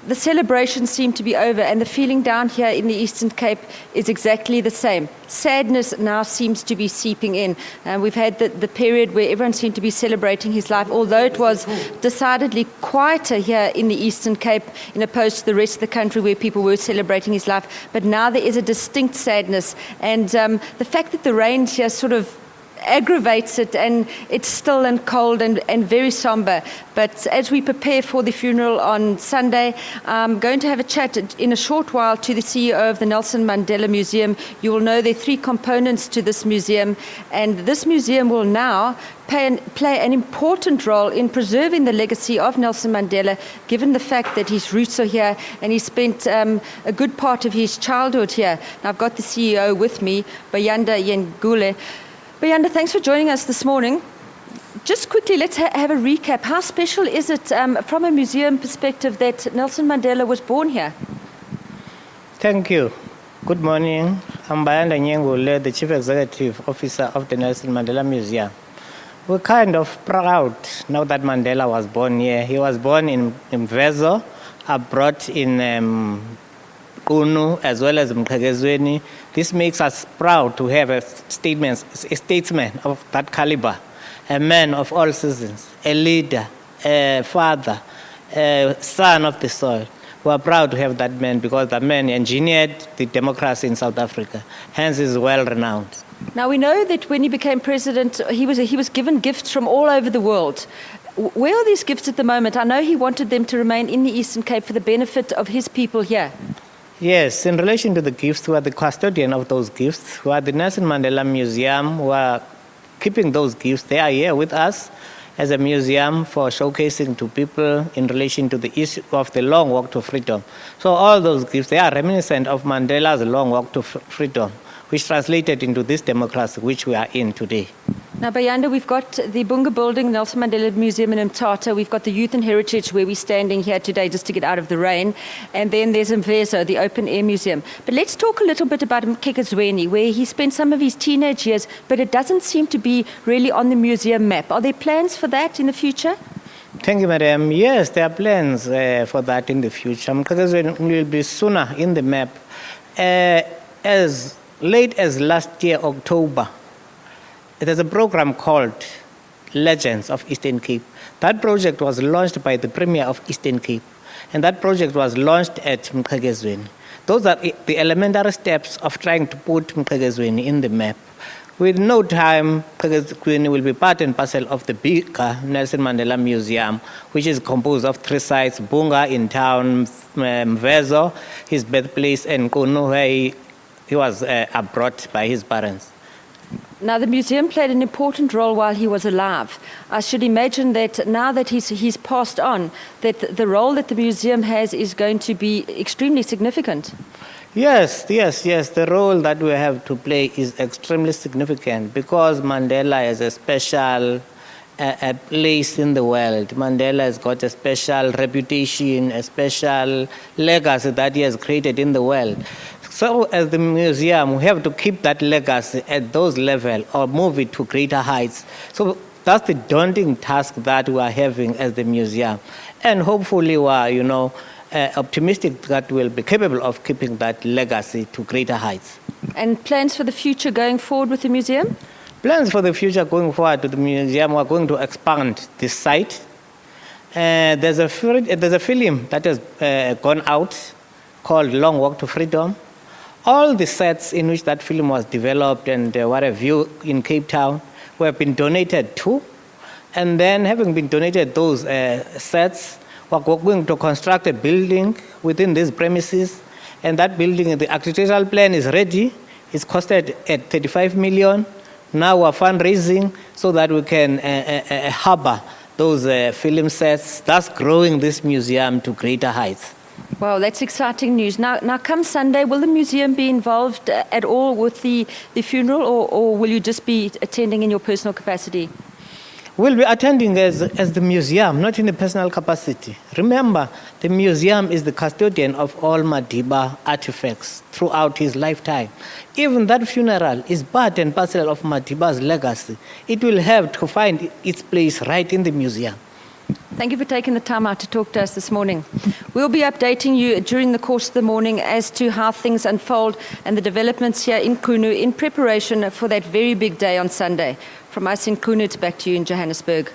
the celebrations seem to be over, and the feeling down here in the Eastern Cape is exactly the same. Sadness now seems to be seeping in. We've had the period where everyone seemed to be celebrating his life, although it was decidedly quieter here in the Eastern Cape in opposed to the rest of the country where people were celebrating his life. But now there is a distinct sadness, and the fact that the rain here sort of aggravates it, and it's still and cold and very somber. But as we prepare for the funeral on Sunday, I'm going to have a chat in a short while to the CEO of the Nelson Mandela Museum. You will know there are 3 components to this museum, and this museum will now play an important role in preserving the legacy of Nelson Mandela, given the fact that his roots are here and he spent a good part of his childhood here. Now, I've got the CEO with me, Bayanda Nyengule. Bayanda, thanks for joining us this morning. Just quickly, let's have a recap. How special is it from a museum perspective that Nelson Mandela was born here? Thank you. Good morning. I'm Bayanda Nyengule, the Chief Executive Officer of the Nelson Mandela Museum. We're kind of proud now that Mandela was born here. He was born in Mvezo, abroad in Kunu, as well as Mqhekezweni. This makes us proud to have a statesman of that caliber, a man of all seasons, a leader, a father, a son of the soil. We are proud to have that man because that man engineered the democracy in South Africa, hence is well renowned. Now, we know that when he became president, he was given gifts from all over the world. Where are these gifts at the moment? I know he wanted them to remain in the Eastern Cape for the benefit of his people here. Yes, in relation to the gifts, we are the custodian of those gifts. We are the Nelson Mandela Museum. We are keeping those gifts. They are here with us as a museum for showcasing to people in relation to the issue of the long walk to freedom. So all those gifts, they are reminiscent of Mandela's long walk to freedom, which translated into this democracy which we are in today. Now, Bayanda, we've got the Bunga Building, Nelson Mandela Museum in Mthatha. We've got the Youth and Heritage where we're standing here today just to get out of the rain. And then there's Mvezo, the Open Air Museum. But let's talk a little bit about Mqhekezweni, where he spent some of his teenage years, but it doesn't seem to be really on the museum map. Are there plans for that in the future? Thank you, madam. Yes, there are plans for that in the future. Mqhekezweni will be sooner in the map. As late as last year, October, there's a program called Legends of Eastern Cape. That project was launched by the Premier of Eastern Cape, and that project was launched at Mqhekezweni. Those are the elementary steps of trying to put Mqhekezweni in the map. With no time, Mqhekezweni will be part and parcel of the bigger Nelson Mandela Museum, which is composed of 3 sites: Bunga in town, Mvezo, his birthplace, and Kunu, where he was abroad by his parents. Now, the museum played an important role while he was alive. I should imagine that now that he's passed on, that the role that the museum has is going to be extremely significant. Yes. The role that we have to play is extremely significant because Mandela has a special place in the world. Mandela has got a special reputation, a special legacy that he has created in the world. So as the museum, we have to keep that legacy at those levels or move it to greater heights. So that's the daunting task that we are having as the museum. And hopefully we are, optimistic that we'll be capable of keeping that legacy to greater heights. And plans for the future going forward with the museum? Plans for the future going forward to the museum, we're going to expand this site. There's a film that has gone out called Long Walk to Freedom. All the sets in which that film was developed and what have you in Cape Town have been donated to. And then having been donated those sets, we're going to construct a building within these premises. And that building, the architectural plan is ready. It's costed at 35 million. Now we're fundraising so that we can harbor those film sets, thus growing this museum to greater heights. Wow, that's exciting news. Now come Sunday, will the museum be involved at all with the funeral, or will you just be attending in your personal capacity? We'll be attending as the museum, not in a personal capacity. Remember, the museum is the custodian of all Madiba artifacts throughout his lifetime. Even that funeral is part and parcel of Madiba's legacy. It will have to find its place right in the museum. Thank you for taking the time out to talk to us this morning. We'll be updating you during the course of the morning as to how things unfold and the developments here in Kunu in preparation for that very big day on Sunday. From us in Kunu, it's back to you in Johannesburg.